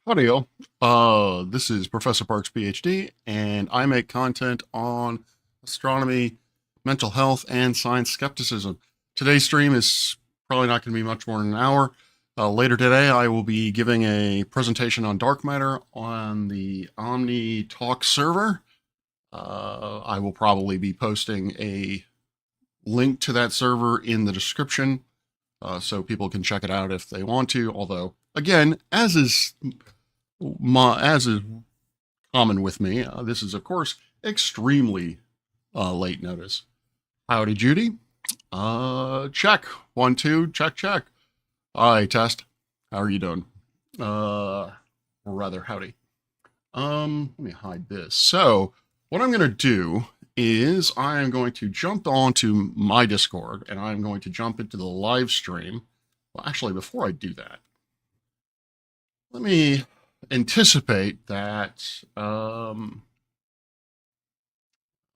Howdy, all. This is Professor Parks, PhD, and I make content on astronomy, mental health, and science skepticism. Today's stream is probably not going to be much more than an hour. Later today, I will be giving a presentation on dark matter on the Omni Talk server. I will probably be posting a link to that server in the description so people can check it out if they want to. Although, again, as is common with me, this is, of course, extremely late notice. Howdy, Judy. Check. 1, 2, check, check. Hi, Test. How are you doing? Or rather, howdy. Let me hide this. So, what I'm going to do is I am going to jump onto my Discord and I'm going to jump into the live stream. Well, actually, before I do that, let me anticipate that.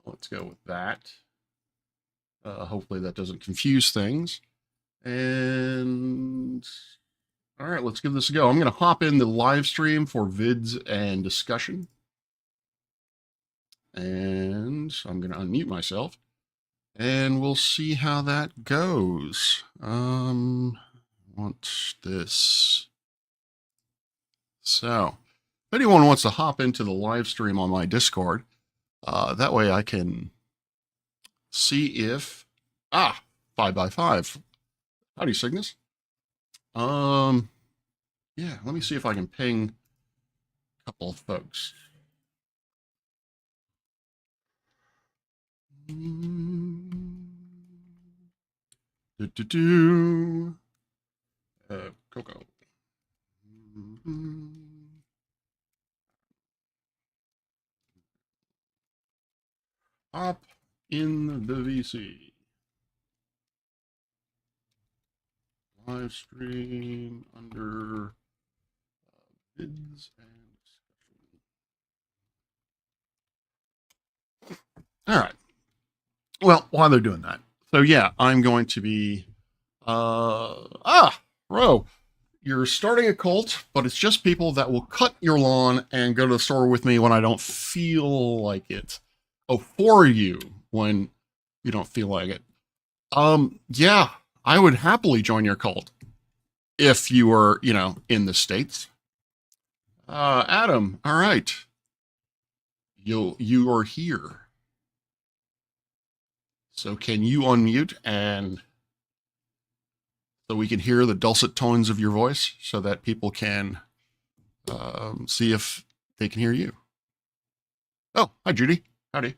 Let's go with that. Hopefully that doesn't confuse things. And all right, let's give this a go. I'm going to hop in the live stream for vids and discussion. And I'm going to unmute myself. And we'll see how that goes. Want this. So, if anyone wants to hop into the live stream on my Discord, that way I can see if 5x5. Howdy, Cygnus. Yeah, let me see if I can ping a couple of folks. Coco. Hop in the VC. Live stream under vids and discussion. All right. Well, while they're doing that, so yeah, I'm going to be Ro, you're starting a cult, but it's just people that will cut your lawn and go to the store with me when I don't feel like it. Oh, for you when you don't feel like it. Yeah, I would happily join your cult if you were, in the States. Adam, all right. You are here. So can you unmute and so we can hear the dulcet tones of your voice so that people can see if they can hear you? Oh, hi, Judy. Howdy.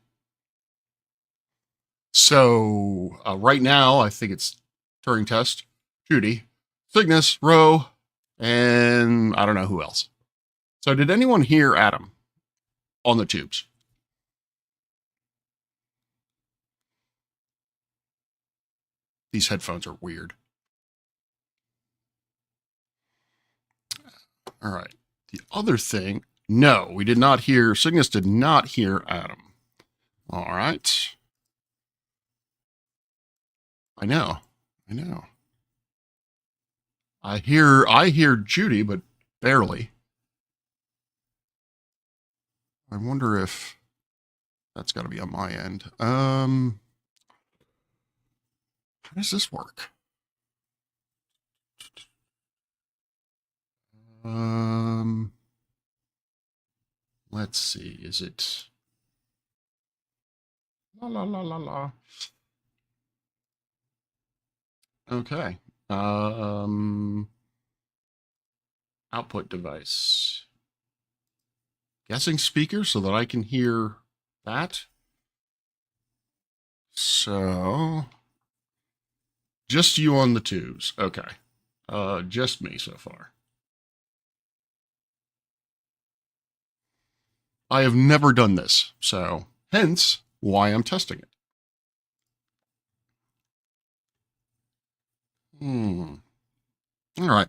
So right now, I think it's Turing test. Judy, Cygnus, Ro, and I don't know who else. So did anyone hear Adam on the tubes? These headphones are weird. All right. The other thing, no, we did not hear, Cygnus did not hear Adam. All right. I know. I hear Judy, but barely. I wonder if that's got to be on my end. How does this work? Let's see. Is it la la la la la? Okay. Output device. Guessing speaker so that I can hear that. So just you on the tubes. Okay. Just me so far. I have never done this, so hence why I'm testing it. All right.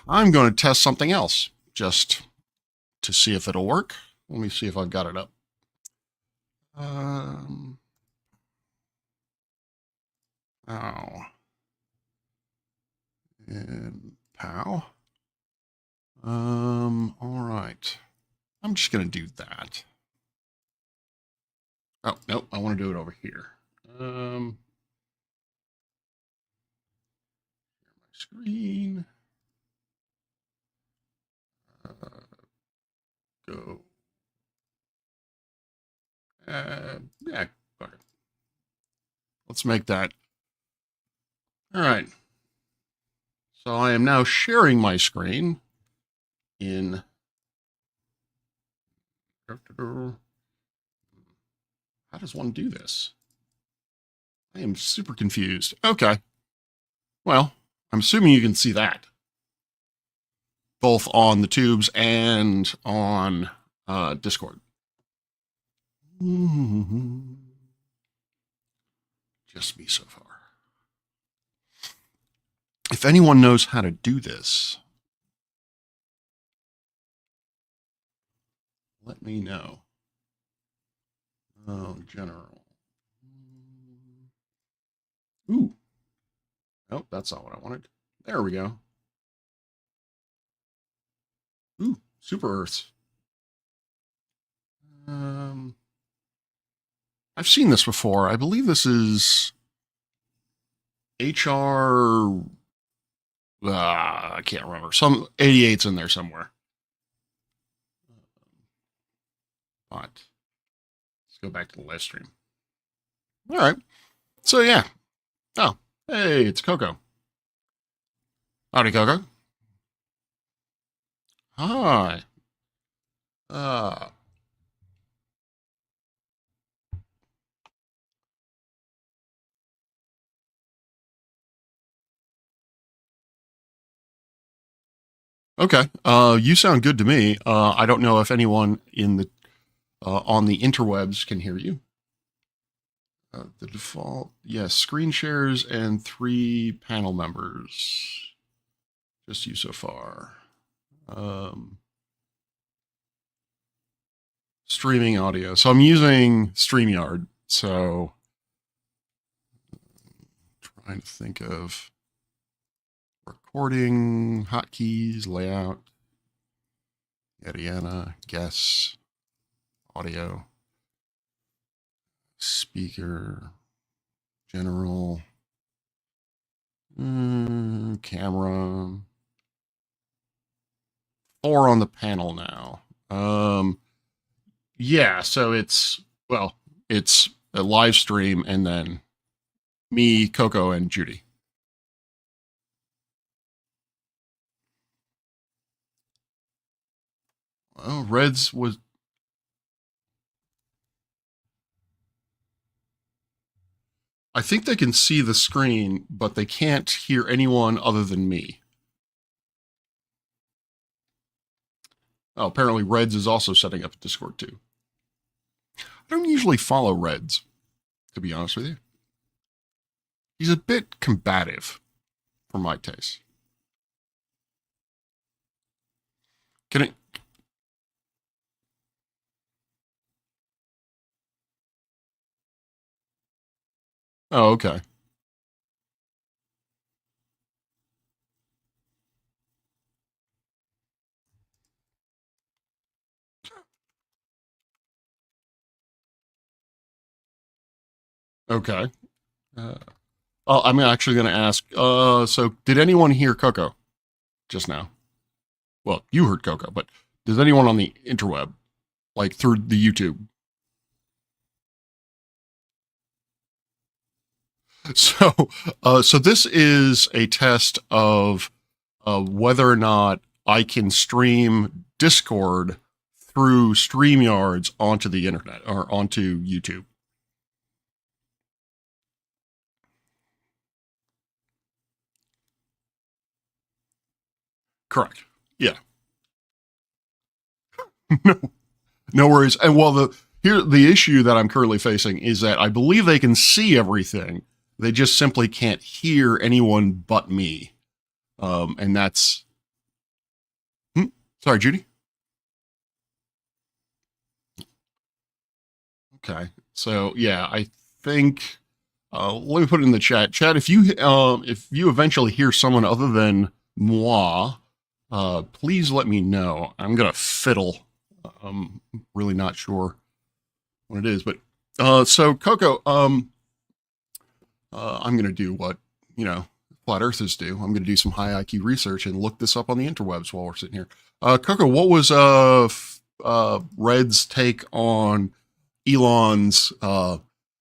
I'm going to test something else just to see if it'll work. Let me see if I've got it up. And pow. All I'm just going to do that. Oh, no, I want to do it over here. My screen. Go. Yeah, okay. Let's make that. All right. So I am now sharing my screen in. How does one do this? I am super confused. Okay. Well, I'm assuming you can see that. Both on the tubes and on Discord. Just me so far. If anyone knows how to do this, let me know. Oh, general. Ooh. Oh, that's not what I wanted. There we go. Ooh, Super Earths. I've seen this before. I believe this is HR. I can't remember. Some 88's in there somewhere. But let's go back to the live stream. All right. So yeah. Oh, hey, it's Coco. Howdy, Coco. Hi. Okay. You sound good to me. I don't know if anyone in the on the interwebs can hear you. The default, yes, screen shares and 3 panel members. Just you so far. Streaming audio. So I'm using StreamYard. So trying to think of recording, hotkeys, layout, yada yada, guess, audio, speaker, general, camera. 4 on the panel now. Yeah, so it's a live stream and then me, Coco, and Judy. Well, Reds was. I think they can see the screen, but they can't hear anyone other than me. Oh, apparently Reds is also setting up a Discord too. I don't usually follow Reds, to be honest with you. He's a bit combative for my taste. Can it? Oh, okay. Okay. I'm actually going to ask. So did anyone hear Coco just now? Well, you heard Coco, but does anyone on the interweb, like through the YouTube? So, so this is a test of whether or not I can stream Discord through StreamYards onto the internet or onto YouTube. Correct. Yeah. No, no worries. And well, the issue that I'm currently facing is that I believe they can see everything. They just simply can't hear anyone but me. And that's. Sorry, Judy. Okay. So yeah, I think. Let me put it in the chat. Chat, if you eventually hear someone other than moi, please let me know. I'm gonna fiddle Really not sure what it is, but so Coco, I'm going to do what you know flat earthers do. I'm going to do some high IQ research and look this up on the interwebs while we're sitting here. Coco, what was Red's take on Elon's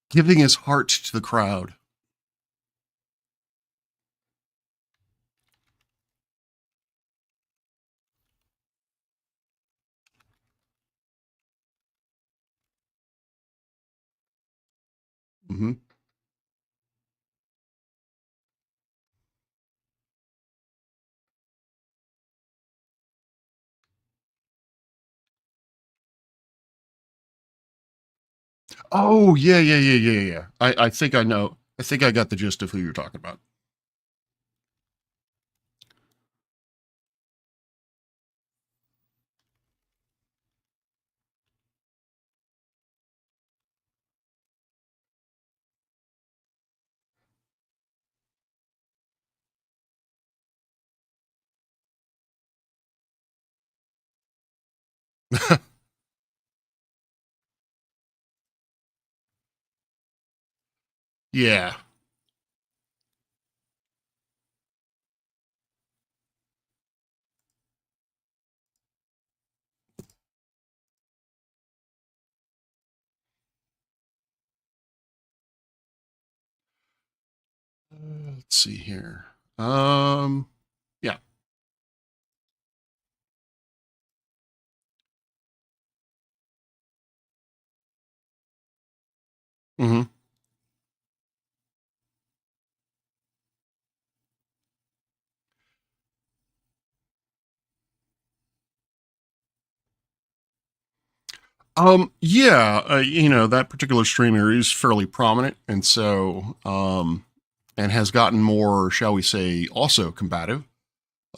giving his heart to the crowd? Mm-hmm. Oh yeah, yeah, yeah, yeah, yeah. I think I know. I think I got the gist of who you're talking about. Yeah. Let's see here. Yeah. Hmm. Yeah. That particular streamer is fairly prominent, and so and has gotten more, shall we say, also combative.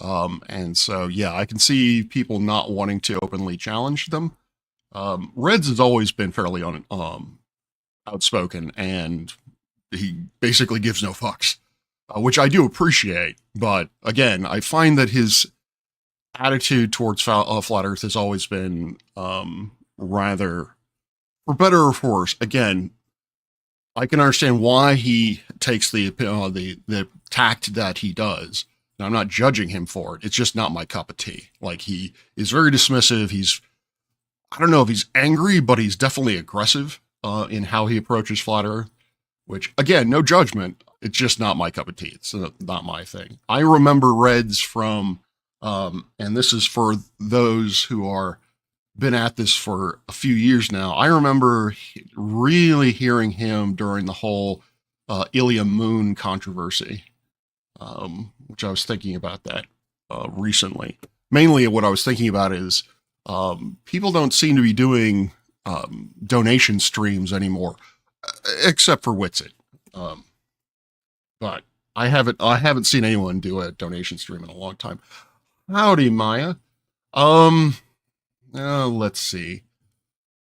And so yeah, I can see people not wanting to openly challenge them. Reds has always been fairly outspoken, and he basically gives no fucks, which I do appreciate. But again, I find that his attitude towards flat Earth has always been rather, for better or for worse. Again, I can understand why he takes the tact that he does. Now, I'm not judging him for it. It's just not my cup of tea. Like, he is very dismissive. I don't know if he's angry, but he's definitely aggressive in how he approaches flat Earth. Which, again, no judgment. It's just not my cup of tea. It's not my thing. I remember Reds from, and this is for those who are been at this for a few years now. I remember really hearing him during the whole Ilium Moon controversy, which I was thinking about that recently. Mainly, what I was thinking about is people don't seem to be doing donation streams anymore, except for Witsit. Um, but I haven't seen anyone do a donation stream in a long time. Howdy, Maya. Um, let's see.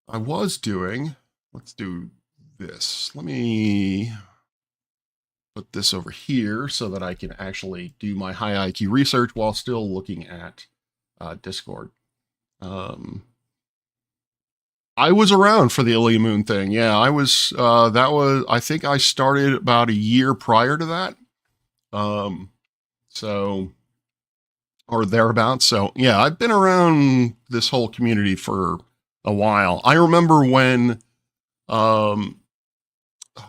I was doing. Let's do this. Let me put this over here so that I can actually do my high IQ research while still looking at Discord. Um, I was around for the Ilium Moon thing. Yeah, I was. That was. I think I started about a year prior to that. Um, so or thereabouts. So yeah, I've been around this whole community for a while. I remember when um,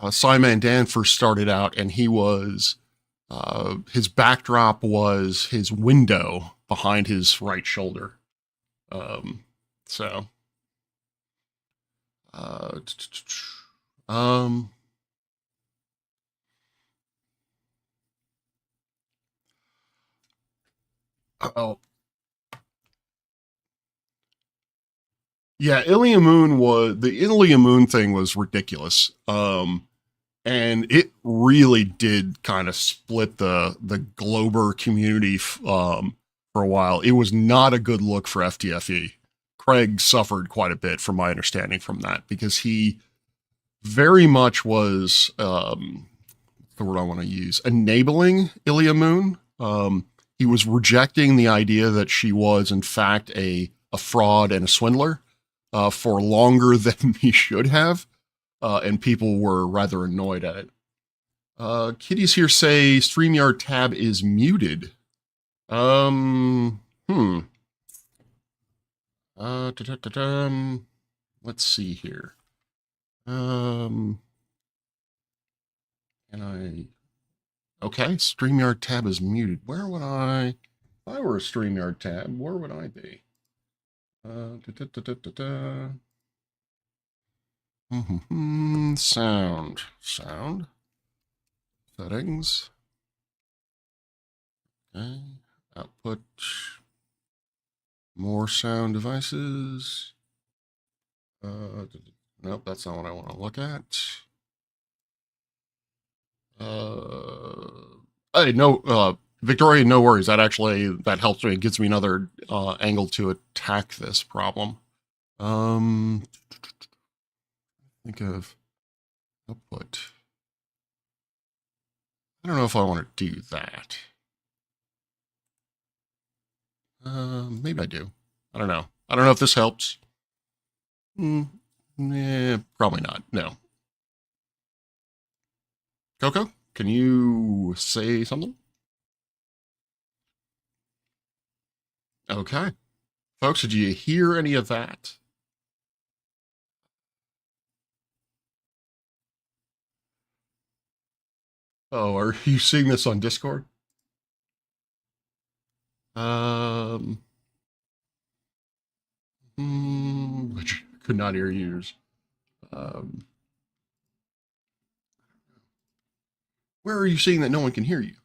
Simon Dan first started out, and he was his backdrop was his window behind his right shoulder. Um, so uh, um, oh yeah, the Ilium Moon thing was ridiculous. And it really did kind of split the Glober community for a while. It was not a good look for FTFE. Craig suffered quite a bit, from my understanding, from that because he very much was the word I want to use enabling Ilya Moon. He was rejecting the idea that she was in fact a fraud and a swindler. for longer than he should have, and people were rather annoyed at it. Kitties here say StreamYard tab is muted. Hmm. Let's see here. Can I? Okay, StreamYard tab is muted. Where would I? If I were a StreamYard tab, where would I be? Sound. Settings. Okay. Output. More sound devices. Nope, that's not what I want to look at. Hey, no, Victoria, no worries. That helps me. It gives me another angle to attack this problem. Think of output. I don't know if I want to do that. Maybe I do. I don't know. I don't know if this helps. Probably not. No. Coco, can you say something? Okay. Folks, did you hear any of that? Oh, are you seeing this on Discord? Which could not hear yours. Where are you seeing that no one can hear you?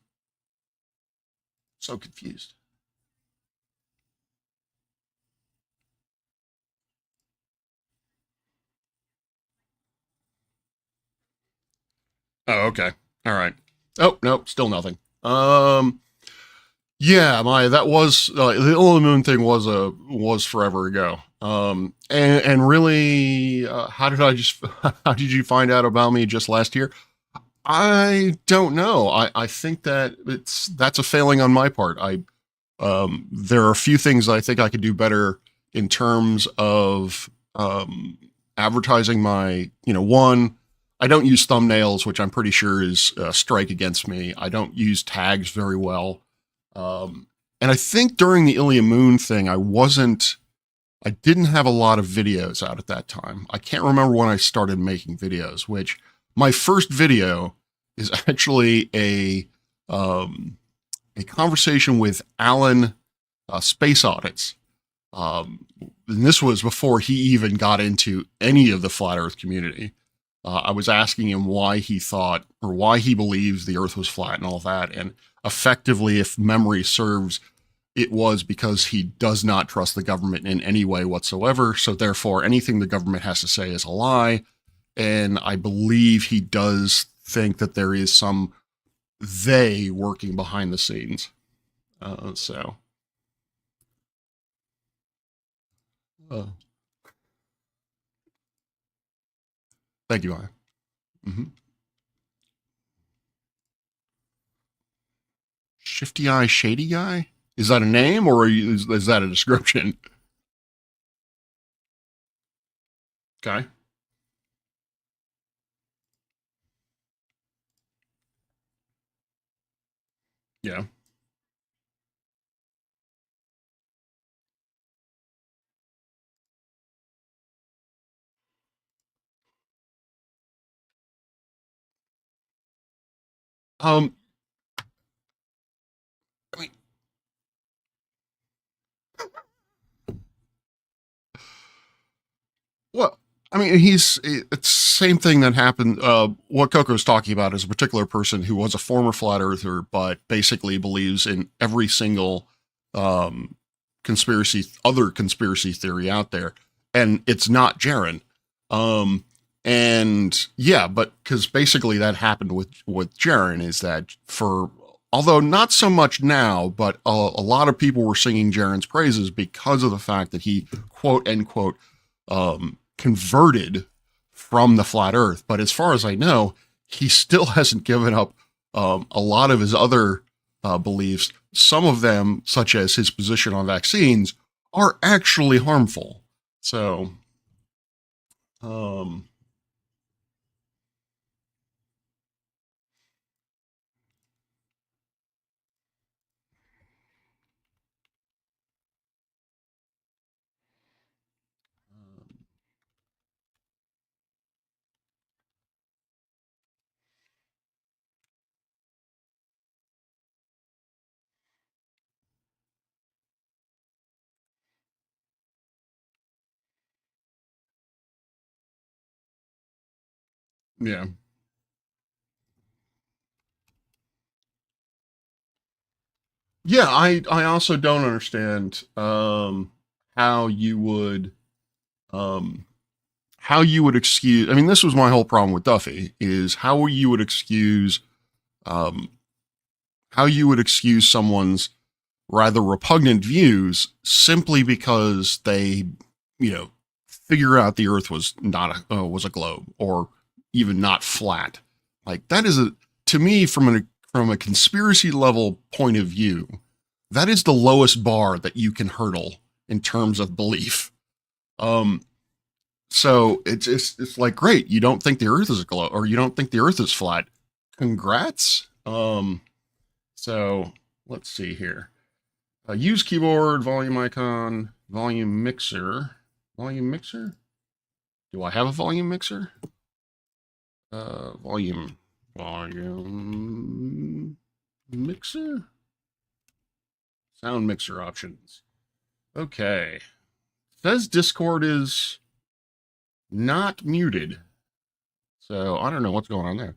So confused. Oh, okay. All right. Oh, nope, still nothing. Yeah, that was the Old Moon thing was forever ago. And really, how did you find out about me just last year? I don't know. I think that that's a failing on my part. There are a few things I think I could do better in terms of advertising my, one, I don't use thumbnails, which I'm pretty sure is a strike against me. I don't use tags very well. And I think during the Ilya Moon thing, I didn't have a lot of videos out at that time. I can't remember when I started making videos, which my first video is actually a conversation with Alan Space Audits. And this was before he even got into any of the flat Earth community. I was asking him why he thought or why he believes the Earth was flat and all that. And effectively, if memory serves, it was because he does not trust the government in any way whatsoever. So therefore, anything the government has to say is a lie. And I believe he does think that there is some they working behind the scenes. So. Thank you, I. Mm-hmm. Shifty Eye, Shady Guy? Is that a name or is that a description? Okay. Yeah. I mean, well, I mean, it's the same thing that happened. What Coco's talking about is a particular person who was a former flat earther, but basically believes in every single um, other conspiracy theory out there, and it's not Jaron. And yeah, but because basically that happened with Jaron is that although not so much now, but a lot of people were singing Jaron's praises because of the fact that he quote unquote converted from the flat Earth. But as far as I know, he still hasn't given up a lot of his other beliefs. Some of them, such as his position on vaccines, are actually harmful. So Um, yeah. Yeah, I also don't understand how you would um how you would excuse. I mean, this was my whole problem with Duffy, is how you would excuse um how you would excuse someone's rather repugnant views simply because they, you know, figure out the earth was not was a globe, or even not flat. Like, that is a, to me, from a conspiracy level point of view, that is the lowest bar that you can hurdle in terms of belief. Um, so it's like, great, you don't think the Earth is a globe, or you don't think the Earth is flat. Congrats. So let's see here. Use keyboard, volume icon, volume mixer. Volume mixer? Do I have a volume mixer? Volume mixer? Sound mixer options. Okay. Says Discord is not muted. So I don't know what's going on there.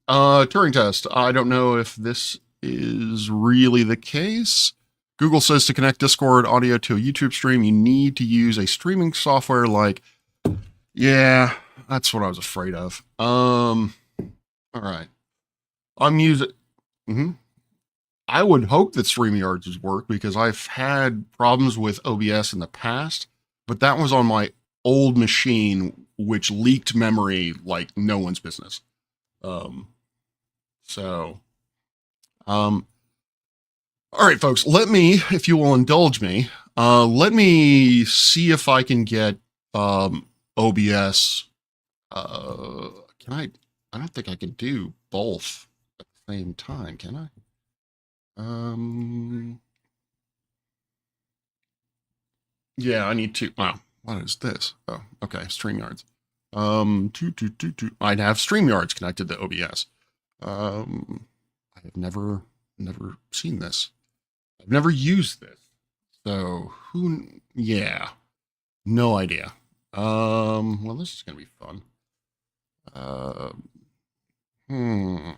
Turing test. I don't know if this is really the case. Google says to connect Discord audio to a YouTube stream, you need to use a streaming software like, yeah, that's what I was afraid of. All right. I'm using, mhm. I would hope that StreamYards would work, because I've had problems with OBS in the past, but that was on my old machine, which leaked memory like no one's business. Um, so, um, all right, folks, let me, if you will indulge me, let me see if I can get OBS. Can I? I don't think I can do both at the same time, can I? Um, yeah, I need to. Wow, what is this? Oh, okay, StreamYards. I'd have StreamYards connected to OBS. I have never seen this. I've never used this. So who? Yeah, no idea. Well, this is gonna be fun. Uh, hmm.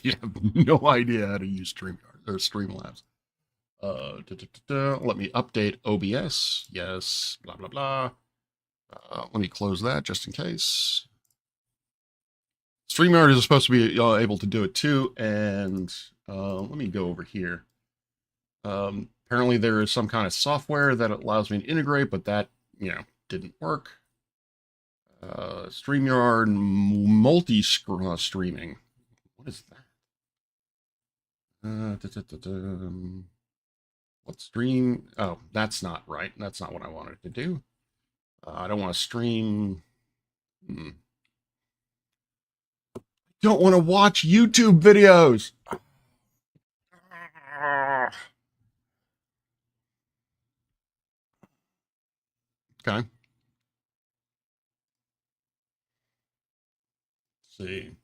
You have no idea how to use StreamYard or Streamlabs. Let me update OBS. Yes, blah blah blah. Let me close that just in case. StreamYard is supposed to be able to do it too, and let me go over here. Apparently there is some kind of software that allows me to integrate, but that, didn't work. StreamYard multi-streaming. What is that? What stream? Oh, that's not right. That's not what I wanted to do. I don't want to stream. Don't want to watch YouTube videos. Okay. Let's see.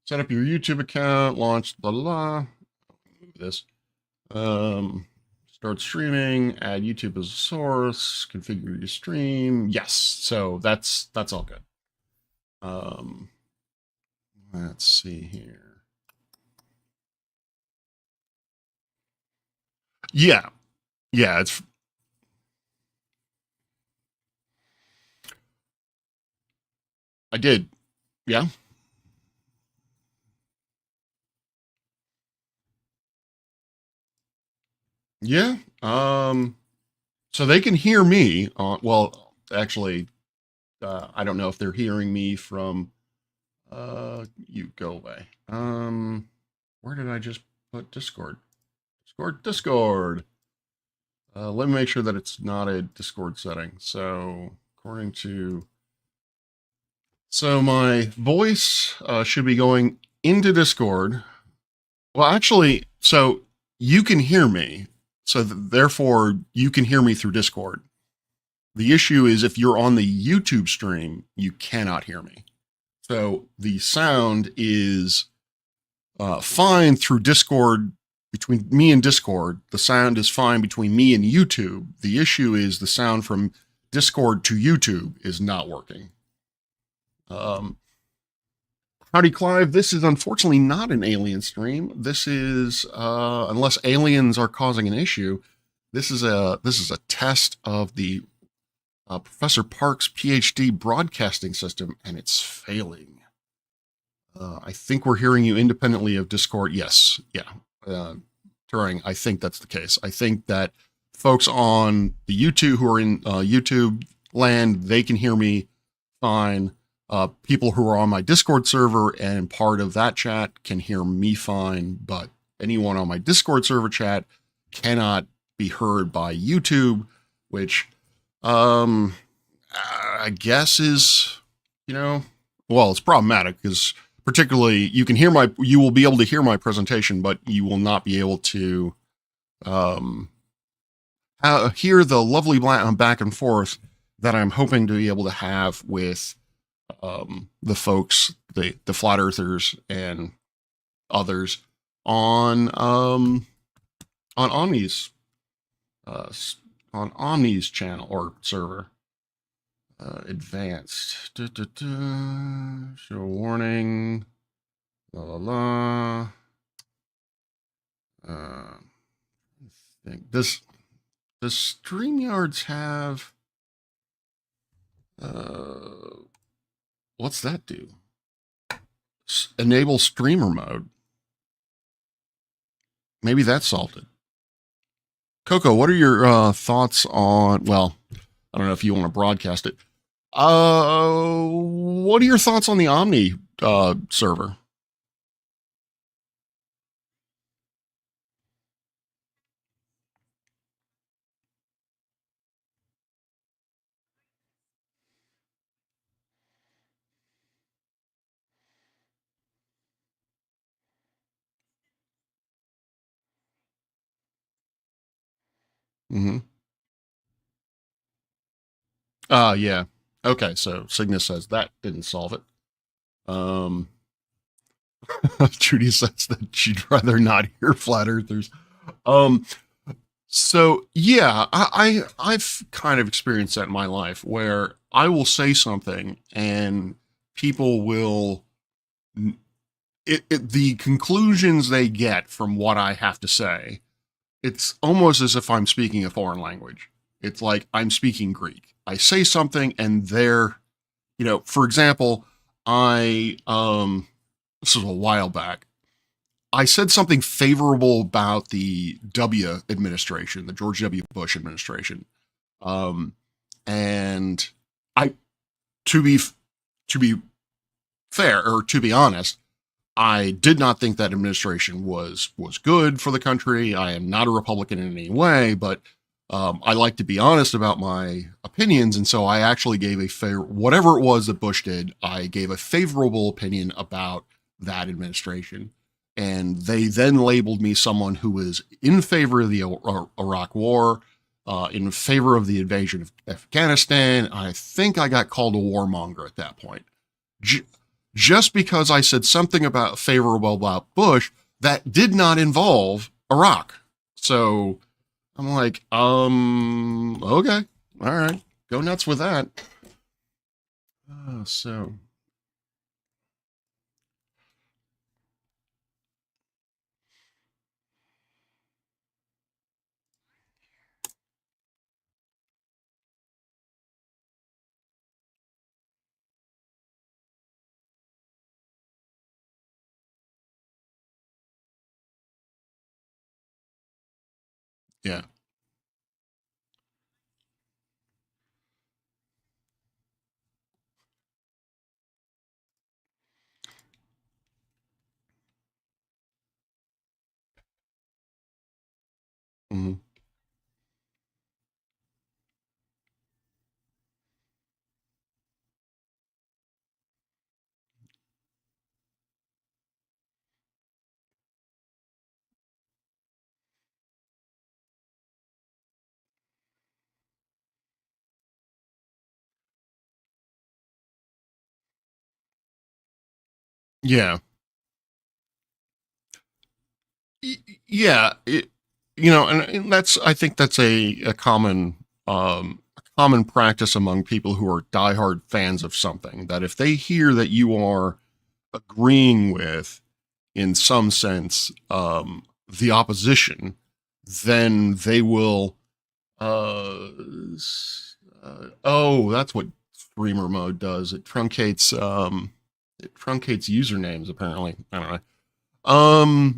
Set up your YouTube account, launch blah blah blah. Move this. Um, Start streaming, add YouTube as a source, configure your stream. Yes, so that's all good. Um, let's see here. Yeah, yeah, it's. I did. Yeah. Yeah. So they can hear me. Well, actually, I don't know if they're hearing me from. You go away. Where did I just put Discord? Discord. Let me make sure that it's not a Discord setting. So, my voice should be going into Discord. Well, actually, so you can hear me. So therefore, you can hear me through Discord. The issue is if you're on the YouTube stream, you cannot hear me. So the sound is fine through Discord. Between me and Discord, the sound is fine between me and YouTube. The issue is the sound from Discord to YouTube is not working. Howdy, Clive. This is unfortunately not an alien stream. This is, unless aliens are causing an issue, this is a test of the Professor Park's PhD broadcasting system, and it's failing. I think we're hearing you independently of Discord. Yes, yeah. Turing, I think that's the case. I think that folks on the YouTube who are in YouTube land, they can hear me fine. People who are on my Discord server and part of that chat can hear me fine, but anyone on my Discord server chat cannot be heard by YouTube, which I guess is, well, it's problematic because particularly you will be able to hear my presentation, but you will not be able to hear the lovely back and forth that I'm hoping to be able to have with the folks, the flat earthers and others on Omni's channel or server. Advanced. Show warning. La la la. I think does StreamYards have what's that do? Enable streamer mode. Maybe that's salted. Coco, what are your thoughts on? Well, I don't know if you want to broadcast it. What are your thoughts on the Omni server? Mm-hmm. Yeah. Okay, so Cygnus says that didn't solve it. Judy says that she'd rather not hear flat earthers. Um, so yeah, I've kind of experienced that in my life where I will say something and people will the conclusions they get from what I have to say, it's almost as if I'm speaking a foreign language. It's like I'm speaking Greek. I say something and they're, for example, this was a while back. I said something favorable about the W administration, the George W. Bush administration. And I, to be fair, or to be honest, I did not think that administration was good for the country. I am not a Republican in any way, but I like to be honest about my opinions, and so I actually gave whatever it was that Bush did, I gave a favorable opinion about that administration. And they then labeled me someone who was in favor of the Iraq War, in favor of the invasion of Afghanistan. I think I got called a warmonger at that point. Just because I said something about favorable about Bush that did not involve Iraq. So I'm like, okay, all right, go nuts with that. So yeah, Mhm. Yeah. Yeah. And that's, I think that's a common practice among people who are diehard fans of something, that if they hear that you are agreeing with, in some sense, the opposition, then they will, uh, oh, that's what streamer mode does. It truncates usernames, apparently. I don't know.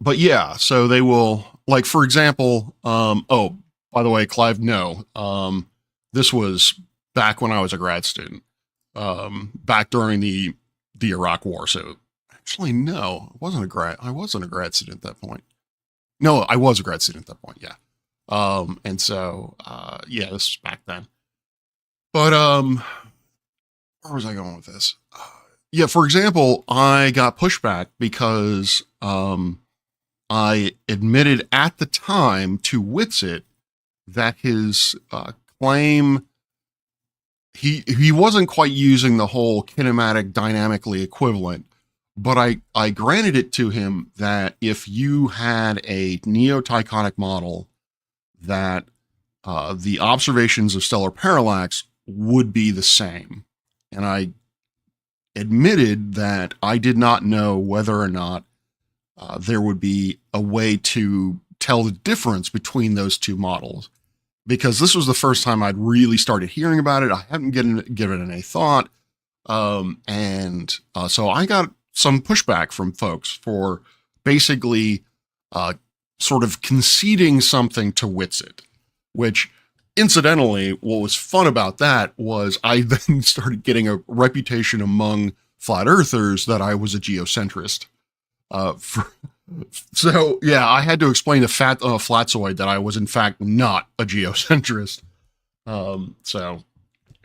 But yeah, so they will, like, for example, oh, by the way, Clive, no, this was back when I was a grad student, back during the Iraq War. So actually, no, I wasn't a grad student at that point. No, I was a grad student at that point. Yeah. And so, yeah, this is back then. But where was I going with this? Yeah, for example, I got pushback because I admitted at the time to Witsit that his claim, he wasn't quite using the whole kinematic dynamically equivalent, but I granted it to him that if you had a neo-Tychonic model, that the observations of stellar parallax would be the same. And I admitted that I did not know whether or not there would be a way to tell the difference between those two models, because this was the first time I'd really started hearing about it. I hadn't given it any thought. And so I got some pushback from folks for basically uh, sort of conceding something to Witsit, which incidentally, what was fun about that was I then started getting a reputation among flat earthers that I was a geocentrist. For, so yeah, I had to explain to Flatzoid that I was in fact not a geocentrist. So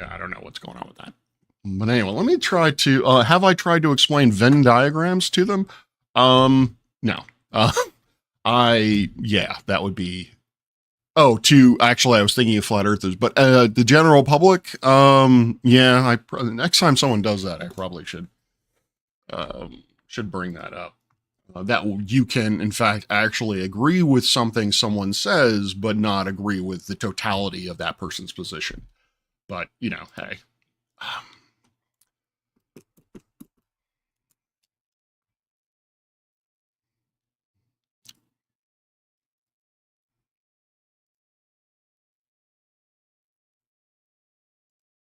yeah, I don't know what's going on with that. But anyway, let me try to. Have I tried to explain Venn diagrams to them? No. That would be. Oh, to actually, I was thinking of flat earthers, but the general public. Yeah, next time someone does that, I probably should bring that up. That you can, in fact, actually agree with something someone says, but not agree with the totality of that person's position. But hey.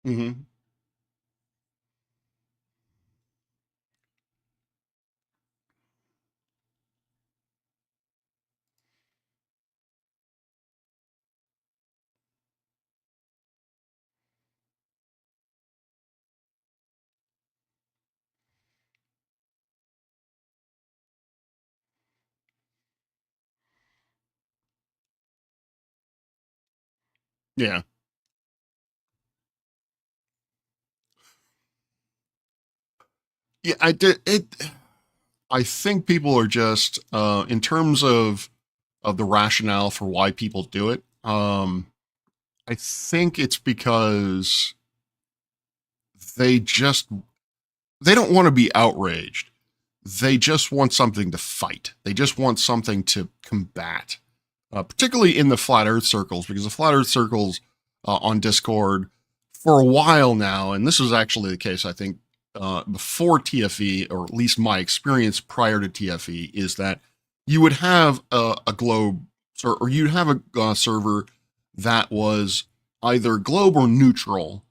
Mm-hmm. Yeah. Yeah, I did it. I think people are just, in terms of the rationale for why people do it. I think it's because they just they don't want to be outraged. They just want something to fight. They just want something to combat. Particularly in the flat Earth circles, because the flat Earth circles on Discord for a while now, and this was actually the case, I think, before TFE, or at least my experience prior to TFE, is that you would have a globe, or you'd have a server that was either globe or neutral,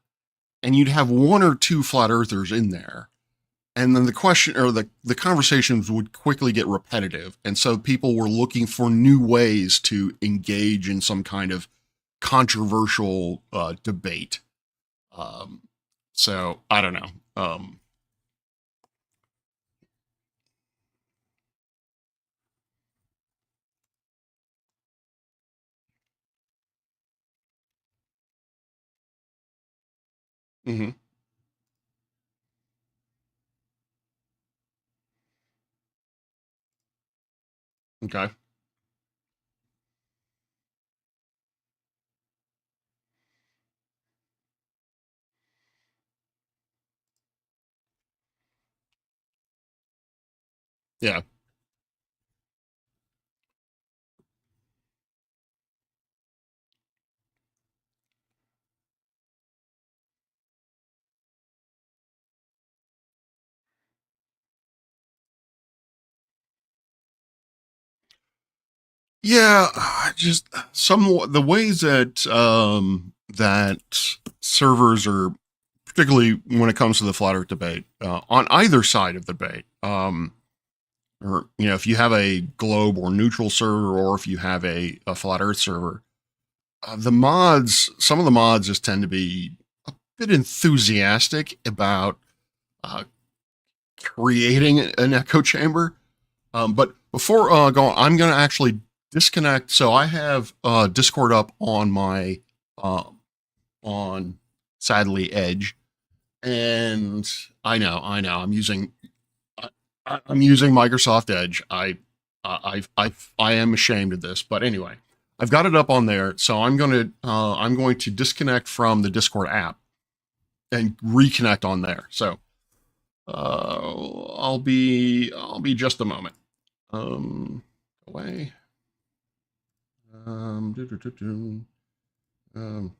and you'd have one or two flat earthers in there. And then the question, or the conversations would quickly get repetitive. And so people were looking for new ways to engage in some kind of controversial debate. Um, so I don't know. Mm-hmm. Okay. Yeah. Yeah, just the ways that that servers are, particularly when it comes to the flat Earth debate, on either side of the debate, or if you have a globe or neutral server, or if you have a flat Earth server, some of the mods just tend to be a bit enthusiastic about uh, creating an echo chamber. But before going, I'm going to actually disconnect. So I have Discord up on my uh, on sadly Edge, and I'm using I'm using Microsoft Edge. I am ashamed of this, but anyway, I've got it up on there. So I'm going to disconnect from the Discord app and reconnect on there. So I'll be just a moment. Away. Do, do, do, do. Um,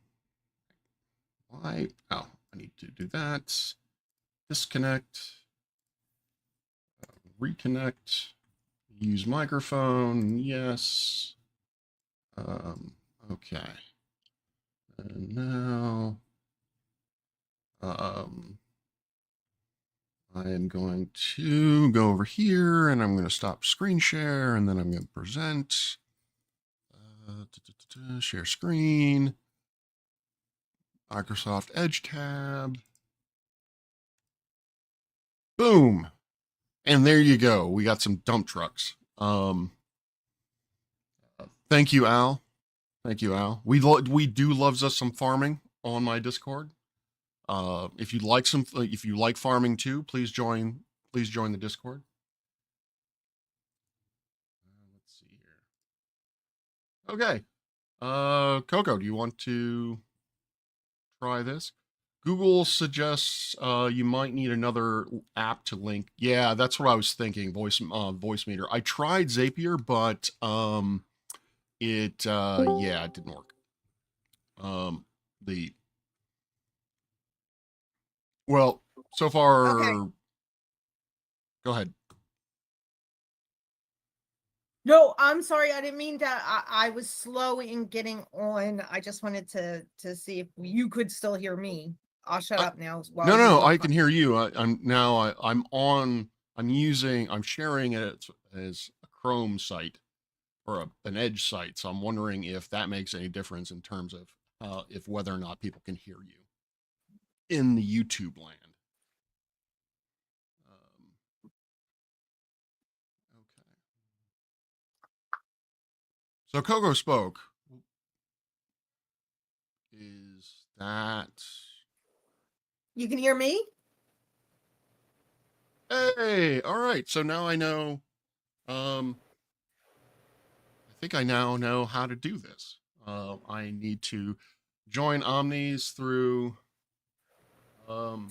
why? Oh, I need to do that. Disconnect. Reconnect. Use microphone. Yes. Okay. And now, I am going to go over here, and I'm going to stop screen share, and then I'm going to present. Share screen. Microsoft Edge tab. Boom. And there you go. We got some dump trucks. Thank you, Al. Thank you, Al. We do loves us some farming on my Discord. If you like farming too, please join. Please join the Discord. Let's see here. Okay. Coco, do you want to try this? Google suggests you might need another app to link. Yeah, that's what I was thinking. Voicemeeter. I tried Zapier, but it didn't work. The Well, so far. Okay. Go ahead. No, I'm sorry. I didn't mean to. I was slow in getting on. I just wanted to see if you could still hear me. I'll shut up now while No, you I can hear you. I'm on. I'm sharing it as a Chrome site or an Edge site. So I'm wondering if that makes any difference in terms of if whether or not people can hear you in the YouTube land. Okay. So Coco spoke. Is that? You can hear me? Hey, all right. So now I know. I think I now know how to do this. I need to join Omnis through. So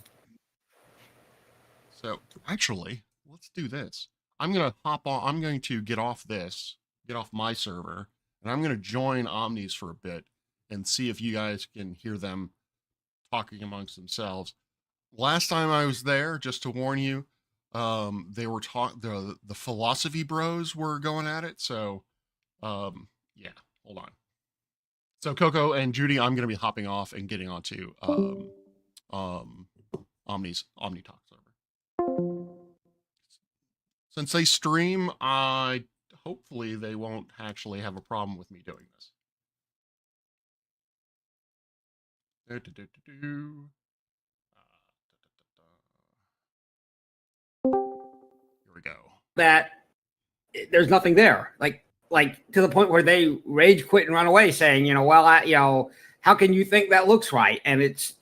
actually, let's do this. I'm gonna hop on. I'm going to get off my server, and I'm gonna join Omnis for a bit and see if you guys can hear them talking amongst themselves. Last time I was there, just to warn you, they were the philosophy bros were going at it. So, yeah, hold on. So Coco and Judy, I'm going to be hopping off and getting onto um, OmniTalk server. Since they stream, I hopefully they won't actually have a problem with me doing this. Here we go. That there's nothing there, like to the point where they rage quit and run away, saying, well, how can you think that looks right? And it's,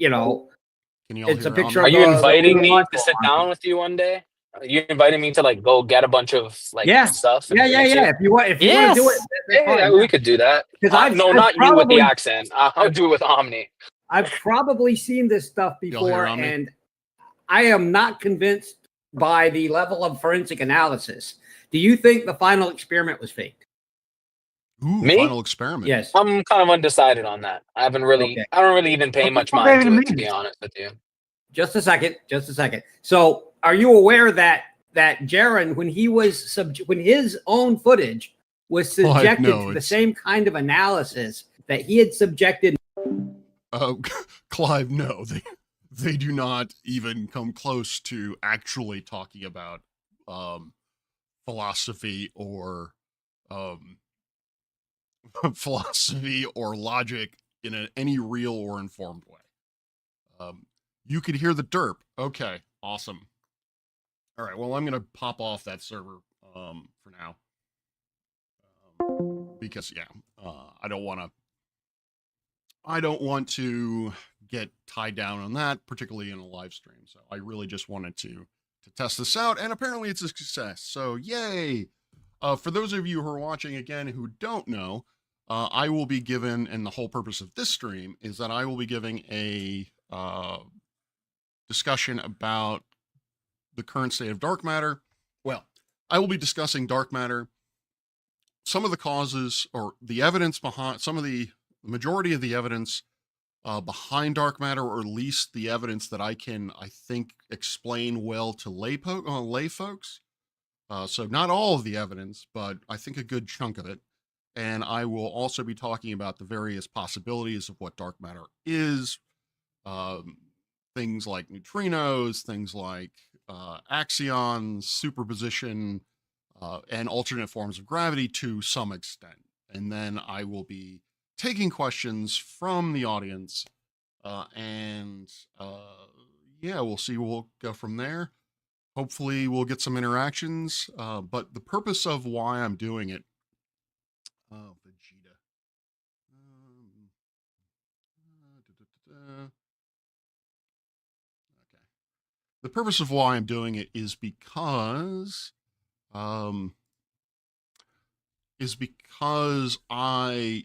Can you all It's hear a picture Omni? Are of you the inviting me launch to sit launcher. down with you one day? Are you inviting me to like go get a bunch of like Yeah. stuff? And Yeah, bring yeah, it to yeah. you? If you want to do it, Yes. that's Yeah, fine. we could do that. 'Cause I've not you with the probably- accent. I'll do it with Omni. I've probably seen this stuff Y'all hear before, Omni? and I am not convinced by the level of forensic analysis. Do you think the final experiment was faked? Ooh, Me? final experiment. Yes. I'm kind of undecided on that. I don't really even pay Okay, much well, mind wait to a it, to be minute. honest with you. Just a second. So, are you aware that Jaron, when he was when his own footage was subjected no, to the it's- same kind of analysis that he had subjected? Clive, no, they do not even come close to actually talking about philosophy or philosophy or logic in any real or informed way. You could hear the derp. Okay, awesome. All right, well, I'm gonna pop off that server for now because I don't want to get tied down on that, particularly in a live stream. So I really just wanted to test this out, and apparently it's a success. So yay! For those of you who are watching again who don't know, I will be given, and the whole purpose of this stream is that I will be giving a discussion about the current state of dark matter. Well, I will be discussing dark matter, some of the causes or the evidence behind the majority of the evidence behind dark matter, or at least the evidence that I think, explain well to lay folks. So not all of the evidence, but I think a good chunk of it. And I will also be talking about the various possibilities of what dark matter is. Things like neutrinos, things like axions, superposition, and alternate forms of gravity to some extent. And then I will be taking questions from the audience, and we'll see. We'll go from there. Hopefully we'll get some interactions, but the purpose of why I'm doing it, Vegeta. Okay. The purpose of why I'm doing it is because I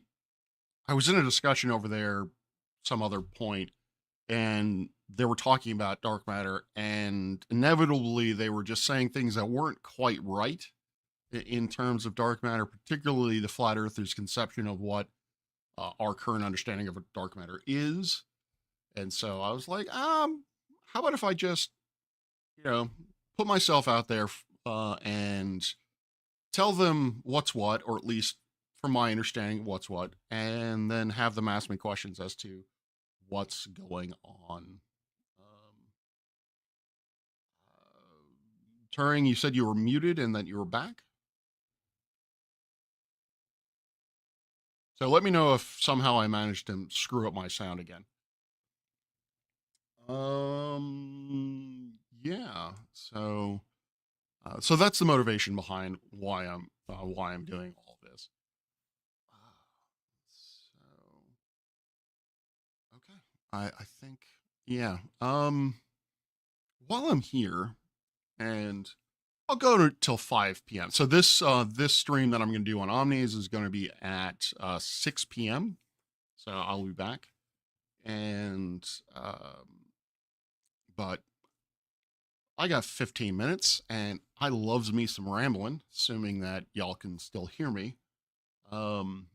was in a discussion over there some other point, and they were talking about dark matter, and inevitably they were just saying things that weren't quite right in terms of dark matter, particularly the flat earthers' conception of what our current understanding of dark matter is. And so I was like, how about if I just, put myself out there and tell them what's what, or at least from my understanding what's what, and then have them ask me questions as to what's going on. Turing, you said you were muted and that you were back. So let me know if somehow I managed to screw up my sound again. Yeah. So that's the motivation behind why I'm doing all this. Okay. I think, yeah. While I'm here, and I'll go till 5 p.m. So this stream that I'm going to do on Omnis is going to be at 6 p.m. So I'll be back, and but I got 15 minutes, and I loves me some rambling, assuming that y'all can still hear me. Can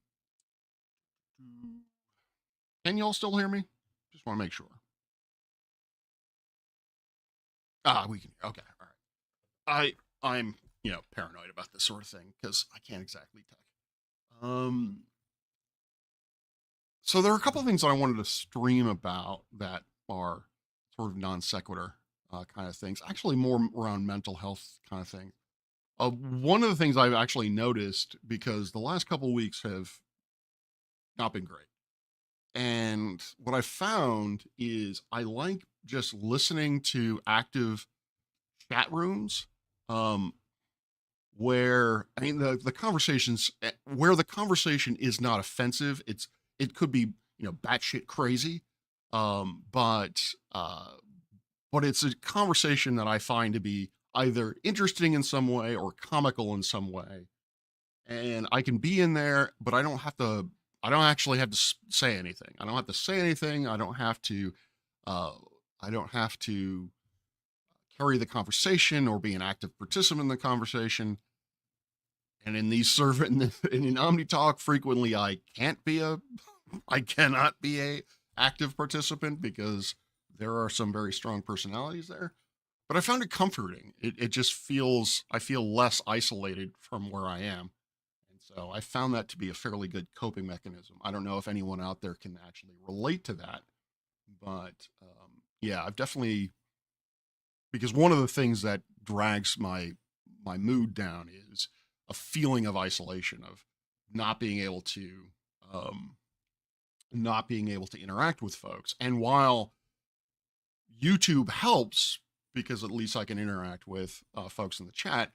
y'all still hear me? Just want to make sure. We can. Okay, all right. I'm paranoid about this sort of thing because I can't exactly talk. So there are a couple of things that I wanted to stream about that are sort of non sequitur kind of things. Actually, more around mental health kind of thing. One of the things I've actually noticed, because the last couple of weeks have not been great, and what I found is I like just listening to active chat rooms, where the conversations, where the conversation is not offensive. It could be batshit crazy, But it's a conversation that I find to be either interesting in some way or comical in some way. And I can be in there, but I don't actually have to say anything. I don't have to say anything. Uh, I don't have to carry the conversation or be an active participant in the conversation. And in these in OmniTalk, frequently I cannot be a active participant because there are some very strong personalities there. But I found it comforting. It just I feel less isolated from where I am. And so I found that to be a fairly good coping mechanism. I don't know if anyone out there can actually relate to that, but yeah, I've definitely, because one of the things that drags my mood down is a feeling of isolation, of not being able to interact with folks. And while YouTube helps, because at least I can interact with folks in the chat,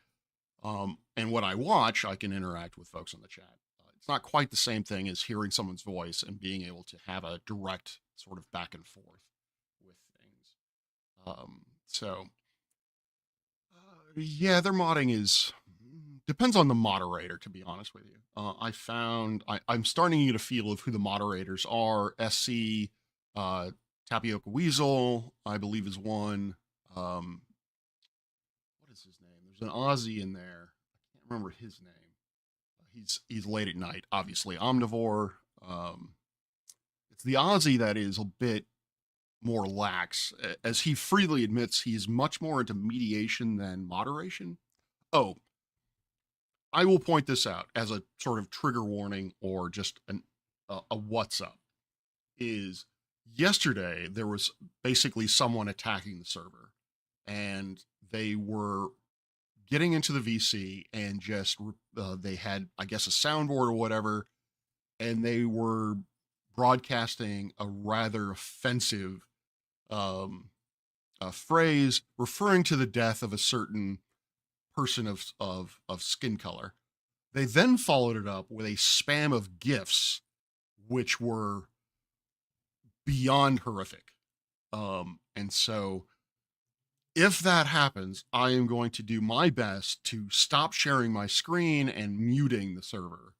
and when I watch, I can interact with folks in the chat. It's not quite the same thing as hearing someone's voice and being able to have a direct sort of back and forth with things. Yeah, their modding depends on the moderator, to be honest with you. I'm starting to get a feel of who the moderators are. SC, Tapioca Weasel, I believe, is one. What is his name? There's an Aussie in there. I can't remember his name. He's late at night, obviously. Omnivore. It's the Aussie that is a bit more lax. As he freely admits, he's much more into mediation than moderation. Oh, I will point this out as a sort of trigger warning, or just a what's up. Is yesterday there was basically someone attacking the server, and they were getting into the VC and just they had, I guess, a soundboard or whatever, and they were broadcasting a rather offensive phrase referring to the death of a certain person of skin color. They then followed it up with a spam of GIFs, which were beyond horrific. And so if that happens, I am going to do my best to stop sharing my screen and muting the server.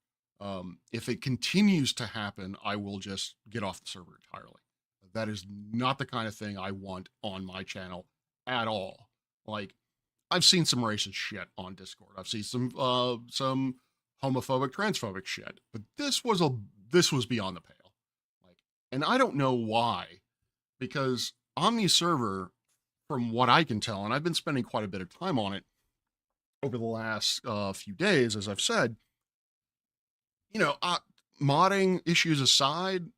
If it continues to happen, I will just get off the server entirely. That is not the kind of thing I want on my channel at all. Like, I've seen some racist shit on Discord. I've seen some homophobic, transphobic shit, but this was beyond the pale. Like, and I don't know why, because Omni's server, from what I can tell, and I've been spending quite a bit of time on it over the last few days, as I've said, modding issues aside,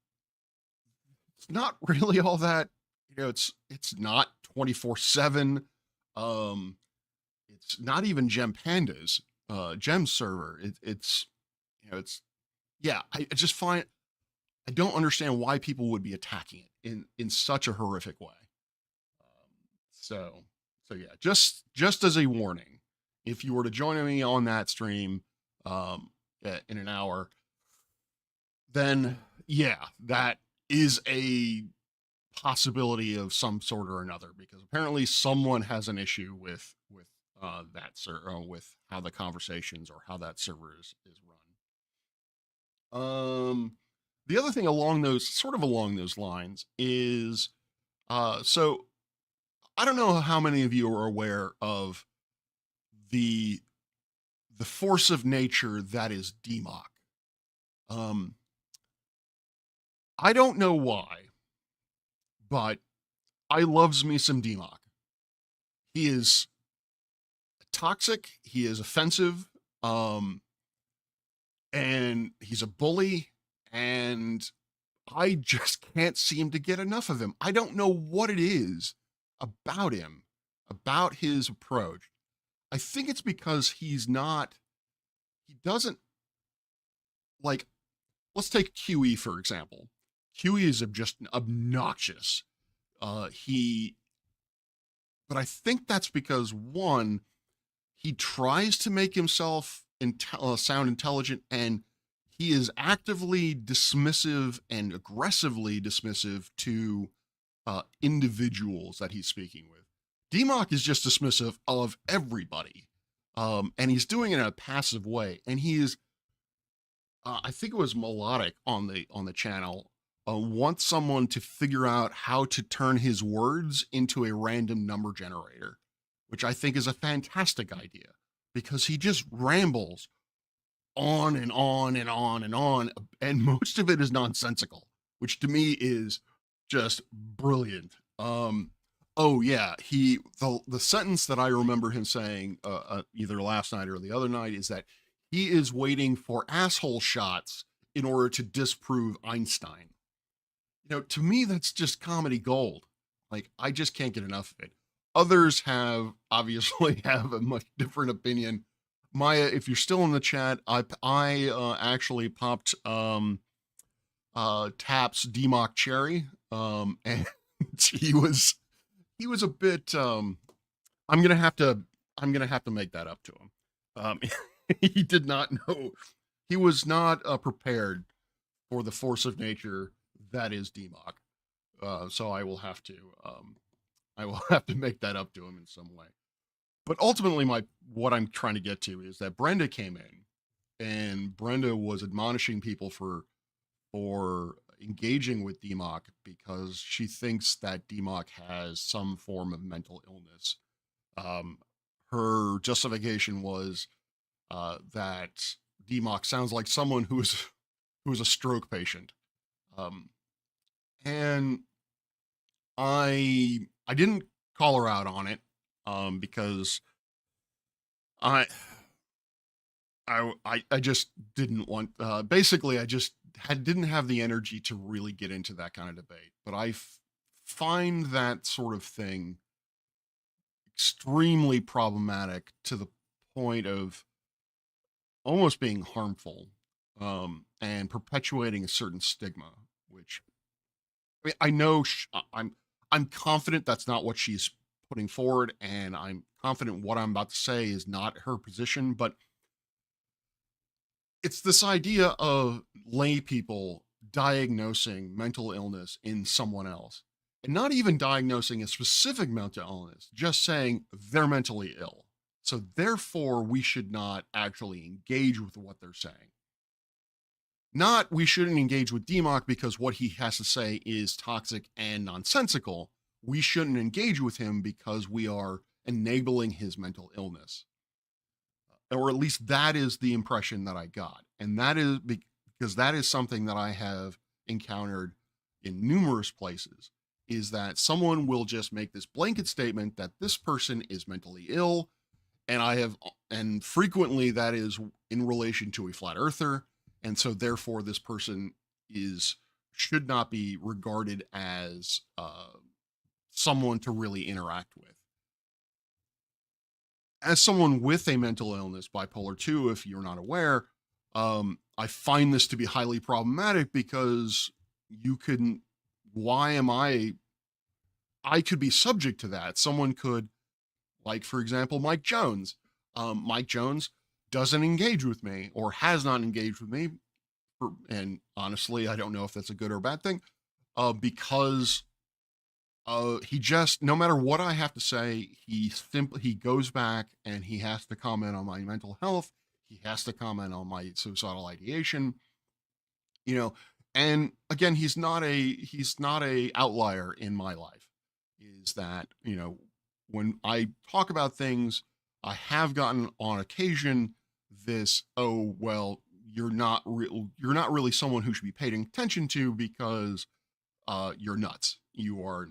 it's not really all that, it's not 24/7. It's not even Gem Panda's Gem server. I just find, I don't understand why people would be attacking it in such a horrific way. So yeah, just as a warning, if you were to join me on that stream in an hour, then yeah, that is a possibility of some sort or another, because apparently someone has an issue with with how the conversations or how that server is run. The other thing along those lines is, so I don't know how many of you are aware of the force of nature that is DMOC. I don't know why, but I loves me some DMOC. He is toxic, he is offensive, and he's a bully, and I just can't seem to get enough of him. I don't know what it is about him, about his approach. I think it's because he doesn't, like, let's take QE, for example. QE is just obnoxious. But I think that's because, one, he tries to make himself sound intelligent, and he is actively dismissive and aggressively dismissive to individuals that he's speaking with. DMOC is just dismissive of everybody. And he's doing it in a passive way. And he is, I think it was Melodic on the channel, wants someone to figure out how to turn his words into a random number generator, which I think is a fantastic idea because he just rambles on and on and on and on, and most of it is nonsensical, which to me is just brilliant. Oh yeah, the sentence that I remember him saying either last night or the other night is that he is waiting for asshole shots in order to disprove Einstein. You know, to me that's just comedy gold. Like, I just can't get enough of it. Others have obviously have a much different opinion. Maya, if you're still in the chat, I actually popped Tap's DMOC cherry, and he was a bit. I'm gonna have to make that up to him. He did not know. He was not prepared for the force of nature that is DMOC. So I will have to make that up to him in some way. But ultimately, what I'm trying to get to is that Brenda came in, and Brenda was admonishing people for engaging with DMOC because she thinks that DMOC has some form of mental illness. Her justification was that DMOC sounds like someone who is a stroke patient, and I didn't call her out on it because I just didn't want. Basically, I just didn't have the energy to really get into that kind of debate. But I find that sort of thing extremely problematic to the point of almost being harmful, and perpetuating a certain stigma. Which I mean, I know I'm confident that's not what she's putting forward, and I'm confident what I'm about to say is not her position, but it's this idea of lay people diagnosing mental illness in someone else, and not even diagnosing a specific mental illness, just saying they're mentally ill. So therefore, we should not actually engage with what they're saying. Not we shouldn't engage with DMOC because what he has to say is toxic and nonsensical. We shouldn't engage with him because we are enabling his mental illness. Or at least that is the impression that I got. And that is because that is something that I have encountered in numerous places, is that someone will just make this blanket statement that this person is mentally ill. And frequently that is in relation to a flat earther. And so therefore this person should not be regarded as someone to really interact with. As someone with a mental illness, bipolar 2, if you're not aware, I find this to be highly problematic because I could be subject to that. Someone could, like, for example, Mike Jones. Mike Jones doesn't engage with me or has not engaged with me. And honestly, I don't know if that's a good or bad thing, because he just, no matter what I have to say, he goes back and he has to comment on my mental health. He has to comment on my suicidal ideation, and again, he's not a outlier in my life. Is that, when I talk about things, I have gotten on occasion this, oh, well, you're not really someone who should be paid attention to because you're nuts. You are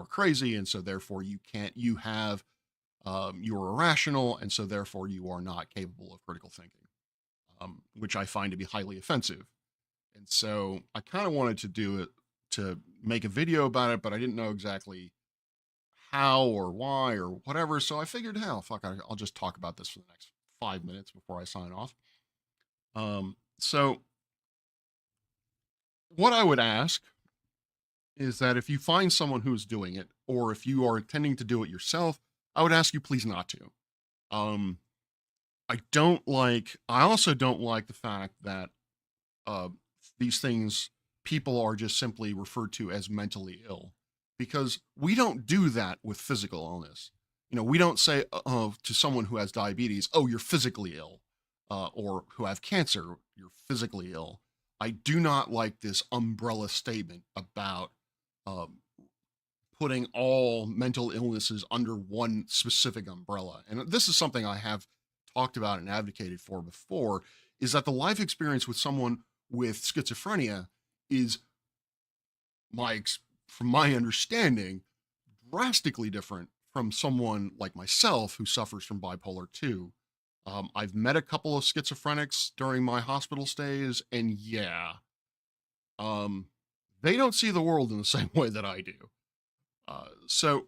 crazy. And so therefore you're irrational. And so therefore you are not capable of critical thinking, which I find to be highly offensive. And so I kind of wanted to make a video about it, but I didn't know exactly how or why or whatever. So I figured, hell, fuck, I'll just talk about this for the next 5 minutes before I sign off. So what I would ask is that if you find someone who's doing it, or if you are intending to do it yourself, I would ask you please not to. I also don't like the fact that uh, these things, people are just simply referred to as mentally ill, because we don't do that with physical illness. You know, we don't say to someone who has diabetes, "Oh, you're physically ill," or who have cancer, "You're physically ill." I do not like this umbrella statement about um, putting all mental illnesses under one specific umbrella. And this is something I have talked about and advocated for before, is that the life experience with someone with schizophrenia is, from my understanding, drastically different from someone like myself who suffers from bipolar 2. I've met a couple of schizophrenics during my hospital stays, and yeah, they don't see the world in the same way that I do. So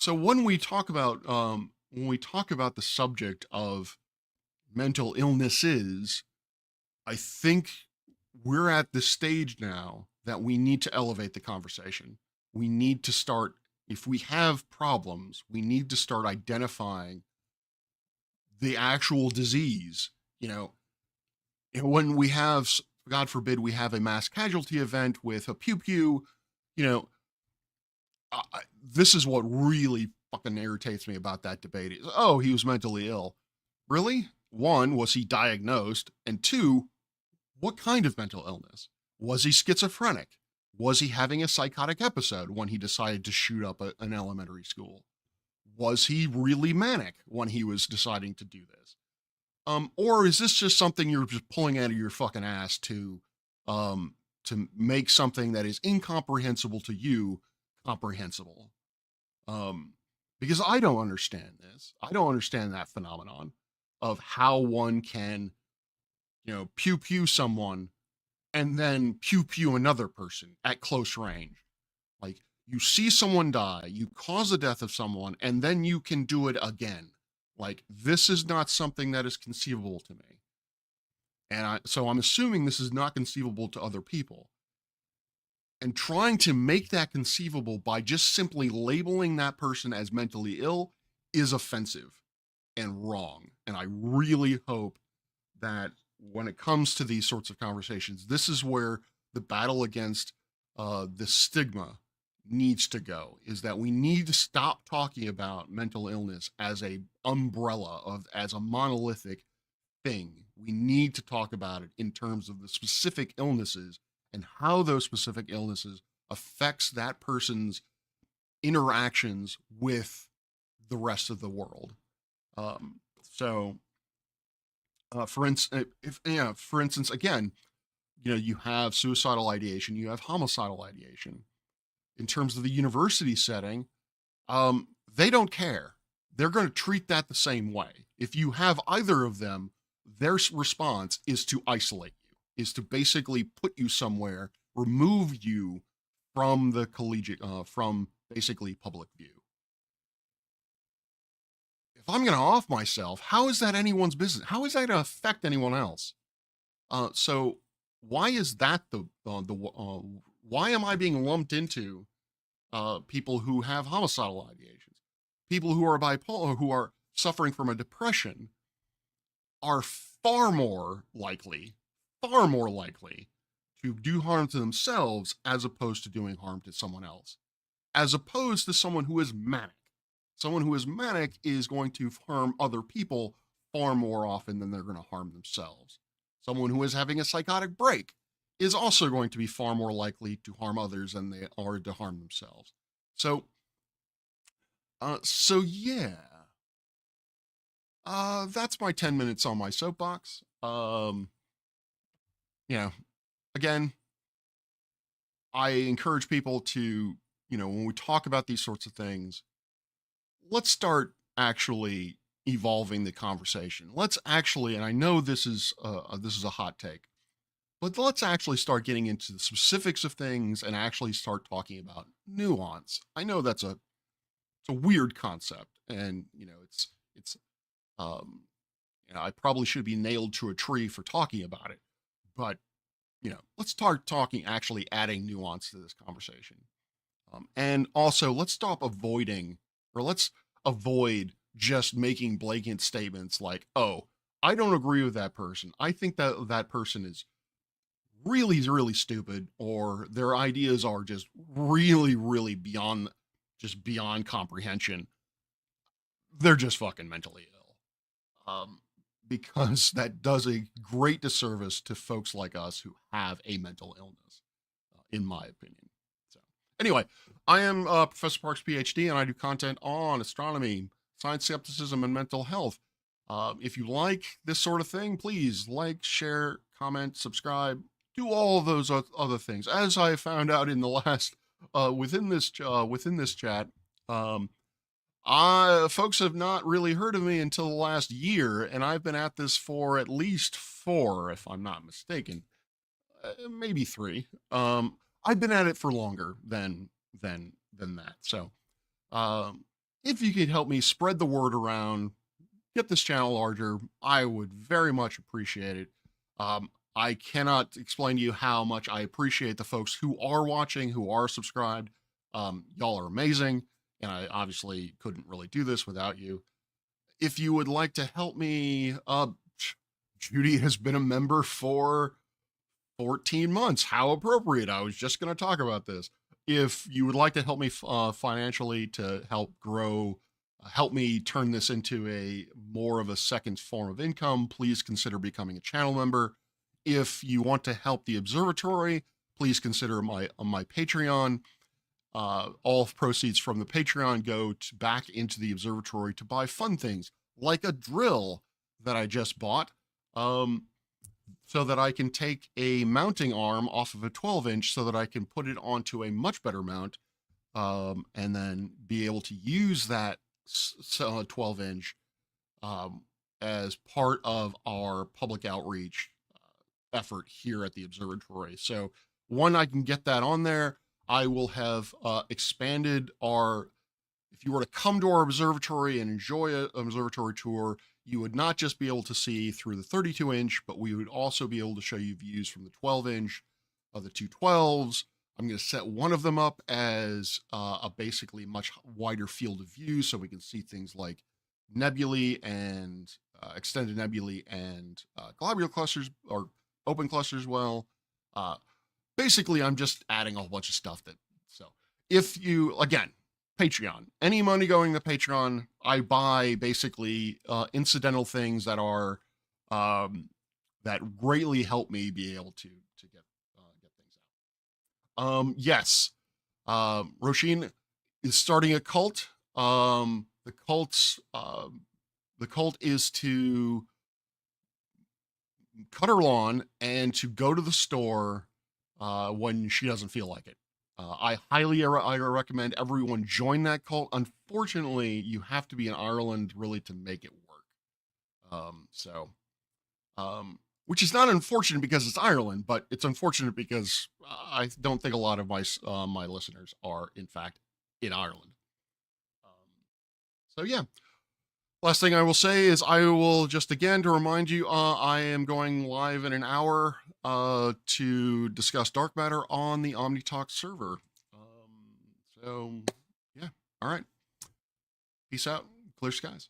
when we talk about the subject of mental illnesses, I think we're at the stage now that we need to elevate the conversation. We need to start, if we have problems, we need to start identifying the actual disease. You know, when we have, God forbid, we have a mass casualty event with a pew-pew, you know, this is what really fucking irritates me about that debate is, oh, he was mentally ill. Really? One, was he diagnosed? And two, what kind of mental illness? Was he schizophrenic? Was he having a psychotic episode when he decided to shoot up an elementary school? Was he really manic when he was deciding to do this? Or is this just something you're just pulling out of your fucking ass to make something that is incomprehensible to you comprehensible? Because I don't understand this. I don't understand that phenomenon of how one can, you know, pew pew someone and then pew pew another person at close range. Like, you see someone die, you cause the death of someone, and then you can do it again. Like, this is not something that is conceivable to me. And so I'm assuming this is not conceivable to other people. And trying to make that conceivable by just simply labeling that person as mentally ill is offensive and wrong. And I really hope that when it comes to these sorts of conversations, this is where the battle against the stigma needs to go, is that we need to stop talking about mental illness as a umbrella, as a monolithic thing. We need to talk about it in terms of the specific illnesses and how those specific illnesses affects that person's interactions with the rest of the world. For instance, again, you know, you have suicidal ideation, you have homicidal ideation. In terms of the university setting, they don't care. They're going to treat that the same way. If you have either of them, their response is to isolate you, is to basically put you somewhere, remove you from the collegiate, from basically public view. If I'm going to off myself, how is that anyone's business? How is that going to affect anyone else? So why is that why am I being lumped into people who have homicidal ideations? People who are bipolar, who are suffering from a depression, are far more likely to do harm to themselves as opposed to doing harm to someone else, as opposed to someone who is manic. Someone who is manic is going to harm other people far more often than they're going to harm themselves. Someone who is having a psychotic break is also going to be far more likely to harm others than they are to harm themselves. So yeah. That's my 10 minutes on my soapbox. You know, again, I encourage people to, you know, when we talk about these sorts of things, let's start actually evolving the conversation. Let's actually, and I know this is a hot take, but let's actually start getting into the specifics of things and actually start talking about nuance. I know it's a weird concept, and you know, you know, I probably should be nailed to a tree for talking about it, but you know, let's start talking, actually adding nuance to this conversation. And also, let's stop avoiding, or let's avoid just making blanket statements like, oh, I don't agree with that person. I think that that person is really, really stupid, or their ideas are just really, really beyond comprehension, they're just fucking mentally ill. Because that does a great disservice to folks like us who have a mental illness, in my opinion. So, anyway, I am Professor Parks, PhD, and I do content on astronomy, science skepticism, and mental health. If you like this sort of thing, please like, share, comment, subscribe, do all of those other things. As I found out in the last within this chat, folks have not really heard of me until the last year, and I've been at this for at least 4, if I'm not mistaken, maybe 3. I've been at it for longer than that. So, if you could help me spread the word around, get this channel larger, I would very much appreciate it. I cannot explain to you how much I appreciate the folks who are watching, who are subscribed. Y'all are amazing, and I obviously couldn't really do this without you. If you would like to help me, Judy has been a member for 14 months. How appropriate. I was just going to talk about this. If you would like to help me financially to help grow, help me turn this into a more of a second form of income, please consider becoming a channel member. If you want to help the observatory, please consider my Patreon. All proceeds from the Patreon go back into the observatory to buy fun things like a drill that I just bought, so that I can take a mounting arm off of a 12-inch so that I can put it onto a much better mount, and then be able to use that 12-inch as part of our public outreach effort here at the observatory. So one, I can get that on there. I will have expanded our, if you were to come to our observatory and enjoy an observatory tour, you would not just be able to see through the 32-inch, but we would also be able to show you views from the 12-inch of the 212s. I'm going to set one of them up as a basically much wider field of view, so we can see things like nebulae and extended nebulae and globular clusters or open clusters. Well, basically, I'm just adding a whole bunch of stuff so if you, again, Patreon, any money going to Patreon, I buy basically incidental things that are, that greatly help me be able to get things out. Yes, Roshin is starting a cult. The cult is to cut her lawn and to go to the store when she doesn't feel like it. I highly recommend everyone join that cult. Unfortunately, you have to be in Ireland really to make it work. Which is not unfortunate because it's Ireland, but it's unfortunate because I don't think a lot of my listeners are in fact in Ireland. So yeah. Last thing I will say is I will just again to remind you, I am going live in an hour to discuss dark matter on the OmniTalk server. So yeah, all right. Peace out. Clear skies.